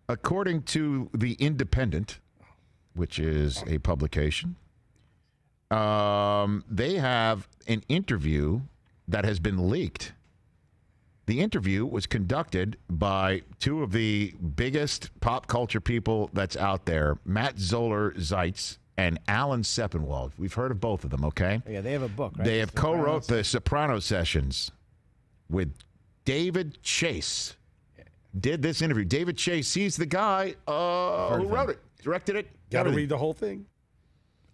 According to The Independent, which is a publication, they have an interview that has been leaked. The interview was conducted by two of the biggest pop culture people that's out there, Matt Zoller Seitz and Alan Sepinwall. We've heard of both of them, okay? Yeah, they have a book, right? They have co-wrote the Sopranos sessions with David Chase. Did this interview. David Chase, he's the guy who wrote it, directed it. Got to read the whole thing.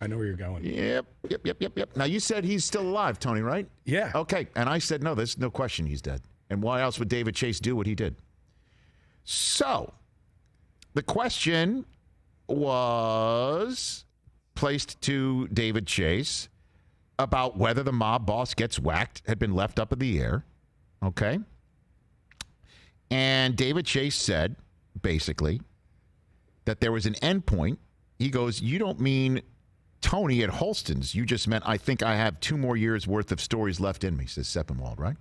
I know where you're going. Yep. Now, you said he's still alive, Tony, right? Yeah. Okay, and I said, no, there's no question he's dead. And why else would David Chase do what he did? So, the question was placed to David Chase about whether the mob boss gets whacked had been left up in the air. Okay? And David Chase said, basically, that there was an end point. He goes, you don't mean Tony at Holston's. You just meant, I think I have 2 more years worth of stories left in me, says Sepinwall, right?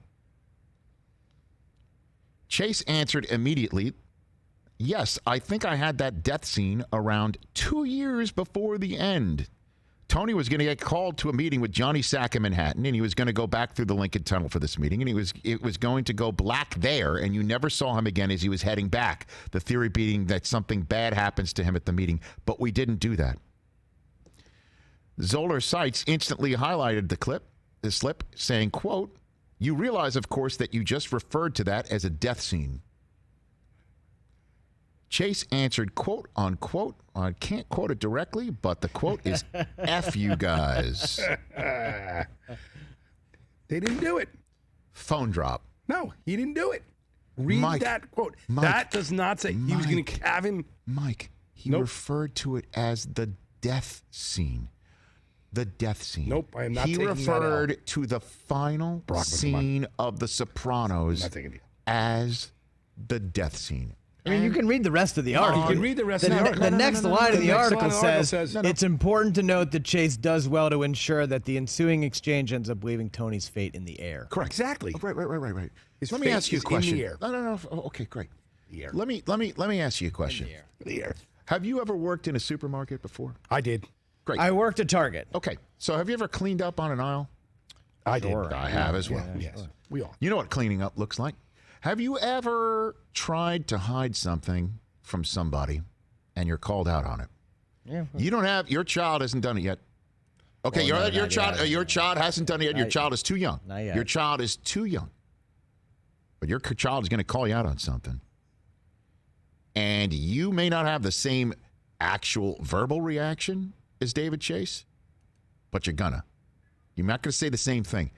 Chase answered immediately, yes, I think I had that death scene around 2 years before the end. Tony was going to get called to a meeting with Johnny Sack in Manhattan, and he was going to go back through the Lincoln Tunnel for this meeting, and it was going to go black there, and you never saw him again as he was heading back. The theory being that something bad happens to him at the meeting, but we didn't do that. Zoller Seitz instantly highlighted the slip, saying, quote, you realize, of course, that you just referred to that as a death scene. Chase answered, quote, unquote, I can't quote it directly, but the quote is, F you guys. They didn't do it. Phone drop. No, he didn't do it. Read that quote. That does not say he was going to have him. Mike, he referred to it as the death scene. The death scene. Nope, I am not taking that out. He referred to the final scene of The Sopranos as the death scene. I mean, you can read the rest of the article. You can read the rest of the article. The next line of the article says, it's important to note that Chase does well to ensure that the ensuing exchange ends up leaving Tony's fate in the air. Correct. Exactly. Right. Let me ask you a question. In the air. No. Okay, great. The air. Let me ask you a question. In the air. Have you ever worked in a supermarket before? I did. Great. I worked at Target. Okay. So have you ever cleaned up on an aisle? I did. I have as well. Yes. Sure. We all. You know what cleaning up looks like? Have you ever tried to hide something from somebody and you're called out on it? Yeah. Your child hasn't done it yet. Okay, your child hasn't done it yet. Your child is too young. Not yet. Your child is too young. But your child is going to call you out on something. And you may not have the same actual verbal reaction as David Chase, but you're gonna. You're not going to say the same thing.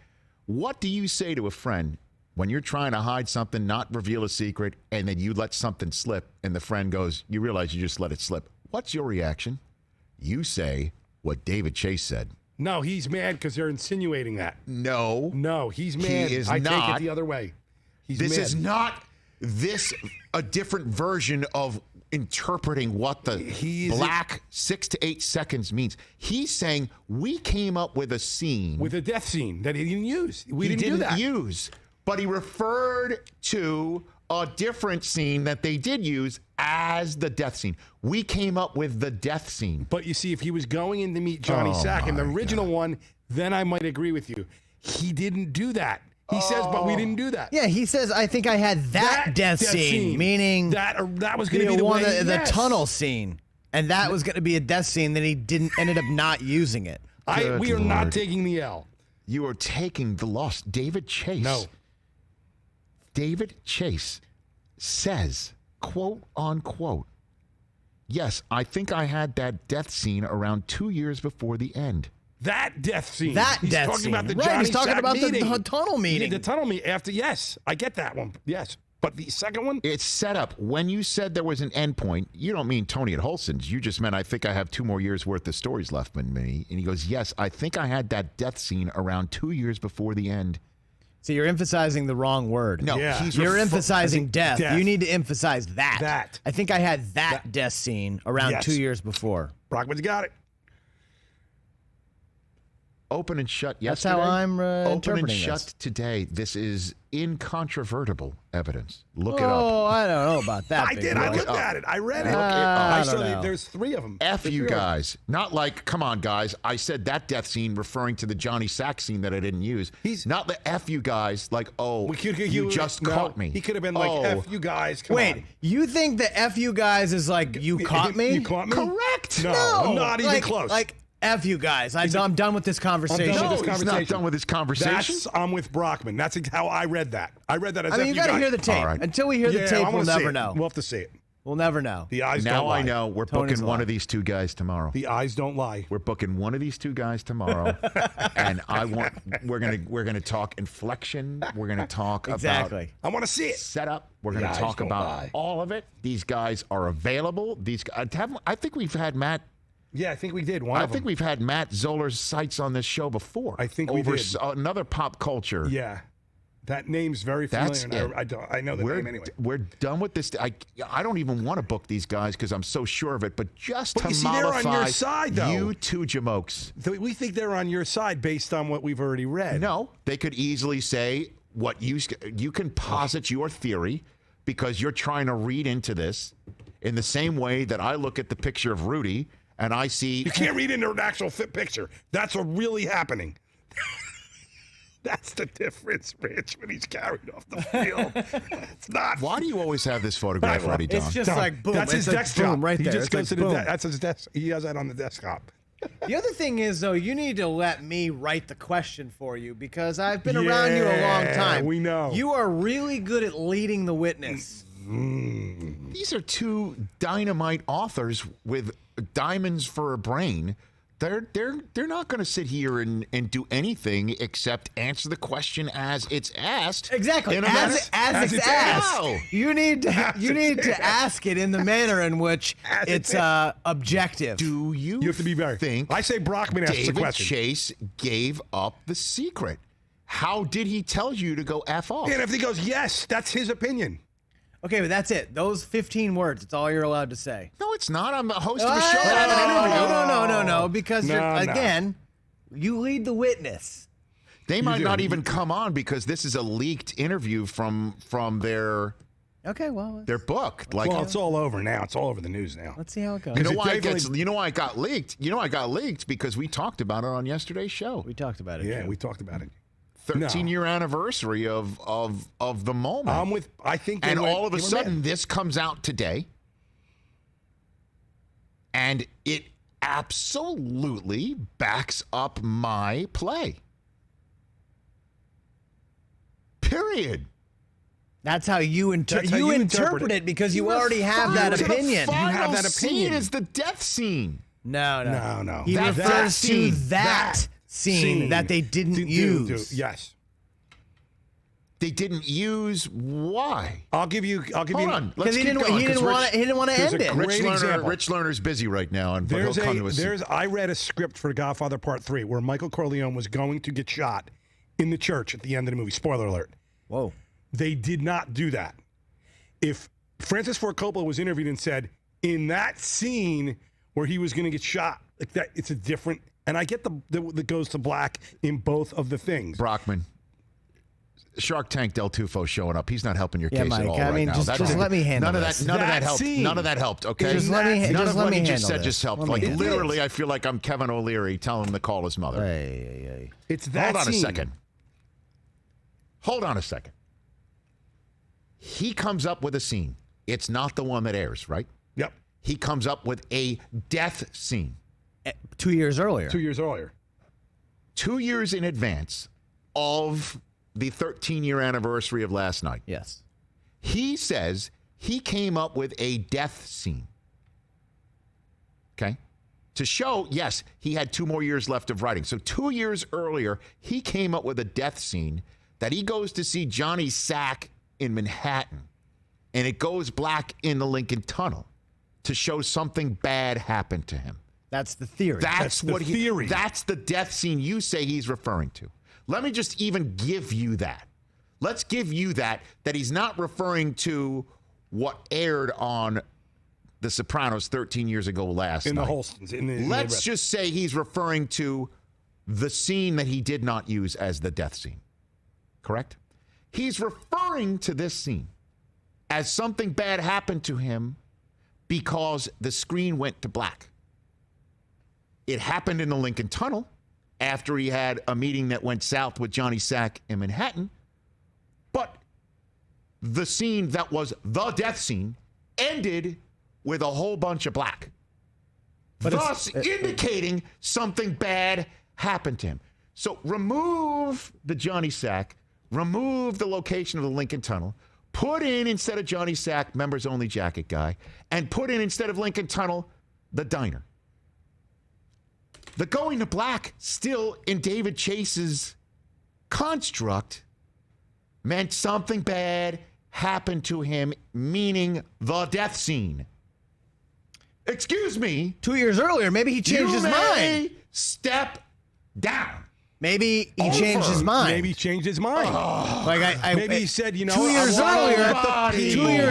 What do you say to a friend when you're trying to hide something, not reveal a secret, and then you let something slip, and the friend goes, you realize you just let it slip? What's your reaction? You say what David Chase said. No, he's mad because they're insinuating that. No, he's mad. He is I not. take it the other way. This is not a different version of interpreting what the black 6 to 8 seconds means. He's saying we came up with a scene. With a death scene that he didn't use. We didn't use. But he referred to a different scene that they did use as the death scene. We came up with the death scene. But you see, if he was going in to meet Johnny Sack in the original one, then I might agree with you. He didn't do that. He says, but we didn't do that. Yeah, he says, I think I had that death scene, meaning that was going to be the one, way, the tunnel scene, and that was going to be a death scene. Then he ended up not using it. We are not taking the L. You are taking the loss. David Chase. No. David Chase says, quote unquote, yes, I think I had that death scene around 2 years before the end. That death scene. He's talking about the Johnny Sack meeting. The tunnel meeting. The tunnel meeting after, yes. I get that one. Yes. But the second one? It's set up. When you said there was an end point, you don't mean Tony at Holston's. You just meant I think I have 2 more years worth of stories left in me. And he goes, yes, I think I had that death scene around 2 years before the end. So you're emphasizing the wrong word. No, you're emphasizing death. death. You need to emphasize that. I think I had that death scene around 2 years before. Brockman's got it. open and shut yesterday. That's how I'm open interpreting and shut this. Today. This is incontrovertible evidence. Look it Oh, up. I don't know about that. I did. I looked at it. I read it. I I don't saw know. there's 3 of them. F you guys. Not like, come on, guys. I said that death scene referring to the Johnny Sack scene that I didn't use. He's not the F you guys, like, oh, you just caught me. He could have been like, F you guys. Come Wait, on. you think the F you guys is like, you caught me? You caught me? Correct. No, not even close. Like, F you guys. I'm done with this conversation. done No, with this he's not done with this conversation. I'm with Brockman. That's how I read that. I read that as I mean, F you got to guys. hear the tape. All right. Until we hear the tape, we'll never know. We'll have to see it. We'll never know. The eyes don't Now lie. I know we're Tony's booking one lying. of these 2 guys tomorrow. The eyes don't lie. We're booking one of these 2 guys tomorrow, and we're gonna talk inflection. We're gonna talk Exactly. I want to see it. about setup. We're gonna eyes talk don't about lie. all of it. These guys are available. I think we've had Matt. Yeah, I think we did. I think we've had Matt Zoller's sites on this show before. I think we over did. Another pop culture. Yeah. That name's very familiar. That's and it. I know the name anyway. We're done with this. I don't even want to book these guys because I'm so sure of it. But just to you see, they're on your mollify side, though. you 2 jamokes. We think they're on your side based on what we've already read. No, they could easily say what you can posit your theory because you're trying to read into this in the same way that I look at the picture of Rudy and I see. You can't read into an actual fit picture. That's what really happening. That's the difference, Rich, when he's carried off the field. It's not. Why do you always have this photograph ready, Don? It's just like boom. That's his it's like desktop. boom right he there. just It's goes like to the boom. that's his desk. He has that on the desktop. The other thing is, though, you need to let me write the question for you because I've been around you a long time. We know. You are really good at leading the witness. These are 2 dynamite authors with diamonds for a brain. They're not going to sit here and do anything except answer the question as it's asked. Exactly. In a As manner- it's asked. No. You need to ask it in the manner in which it's objective. Do you You have to be very. think I say Brockman asks the David question. Chase gave up the secret? How did he tell you to go F off? And if he goes, yes, that's his opinion. Okay, but that's it. Those 15 words. It's all you're allowed to say. No, it's not. I'm a host of a show. I have an interview. No. Because again, you lead the witness. They might do. not even come on because this is a leaked interview from their Okay, well, book. Like, Well, it's all over now. It's all over the news now. let's see how it goes. you know it why definitely- you know why it got leaked? You know why it got leaked? Because we talked about it on yesterday's show. We talked about it. Yeah, too. we talked about it. 13-year anniversary of the moment. I think. And they went- all of a they were sudden, mad. this comes out today, and it absolutely backs up my play. Period. That's how you That's how you interpret it because you already have that Refer to the opinion. final You have that scene opinion. is the death scene. No. He That refers to scene. that scene that they didn't use. Yes. They didn't use why? I'll give you. Hold on. Let's Because he keep didn't. going, He 'cause didn't want to there's end a it. great- Rich Lerner, example. Rich Lerner's busy right now, but he'll come to us. I read a script for Godfather Part 3 where Michael Corleone was going to get shot in the church at the end of the movie. Spoiler alert. Whoa. They did not do that. If Francis Ford Coppola was interviewed and said, in that scene where he was going to get shot, like that, it's a different. And I get the goes to black in both of the things. Brockman. Shark Tank Del Tufo showing up. He's not helping your Yeah, case Mike, at all I right mean, now. just let me handle none of this. that. None of That that helped. scene. None of that helped. Okay. Just let me None of let what me he just handle said this. just helped. Let me Like handle literally, I feel like I'm Kevin O'Leary telling him to call his mother. Hey. It's that Hold on scene. a second. Hold on a second. He comes up with a scene. It's not the one that airs, right? Yep. He comes up with a death scene 2 years earlier. 2 years earlier. 2 years in advance of the 13-year anniversary of last night. Yes. He says he came up with a death scene. Okay? To show, yes, he had 2 more years left of writing. So 2 years earlier, he came up with a death scene that he goes to see Johnny Sack in Manhattan. And it goes black in the Lincoln Tunnel to show something bad happened to him. That's the theory. That's the what theory. That's the death scene you say he's referring to. Let me just even give you that. Let's give you that he's not referring to what aired on The Sopranos 13 years ago last In night. the Holstons. Let's just say he's referring to the scene that he did not use as the death scene. Correct? He's referring to this scene as something bad happened to him because the screen went to black. It happened in the Lincoln Tunnel after he had a meeting that went south with Johnny Sack in Manhattan. But the scene that was the death scene ended with a whole bunch of black, thus indicating something bad happened to him. So remove the Johnny Sack, remove the location of the Lincoln Tunnel, put in instead of Johnny Sack, members only jacket guy, and put in instead of Lincoln Tunnel, the diner. The going to black still in David Chase's construct meant something bad happened to him, meaning the death scene. Excuse me. 2 years earlier, maybe he changed his mind. Step down. Maybe he changed his mind. Maybe he changed his mind. Maybe he said, 2 years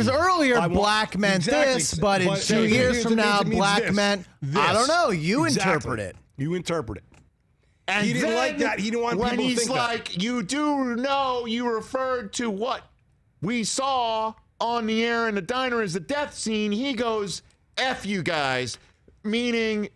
earlier, black meant this, but in 2 years from now, black meant this. I don't know. You interpret it. You interpret it. And he didn't like that. He didn't want people to think that. When he's like, you do know you referred to what we saw on the air in the diner as the death scene, he goes, F you guys, meaning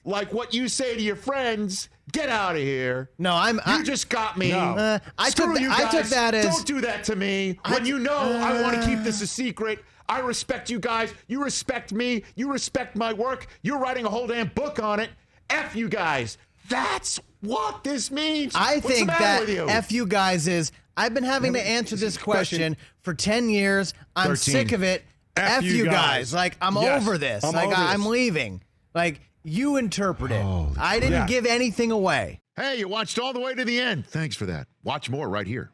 like what you say to your friends, get out of here. No, you just got me. No. I took that as... Don't do that to me. When you know I want to keep this a secret. I respect you guys. You respect me. You respect my work. You're writing a whole damn book on it. F you guys. That's what this means. I think that F you guys is, I've been having to answer this question for 10 years. I'm 13. sick of it. F you guys. Like, I'm over this. I'm leaving. Like, you interpret it. I didn't give anything away. Hey, you watched all the way to the end. Thanks for that. Watch more right here.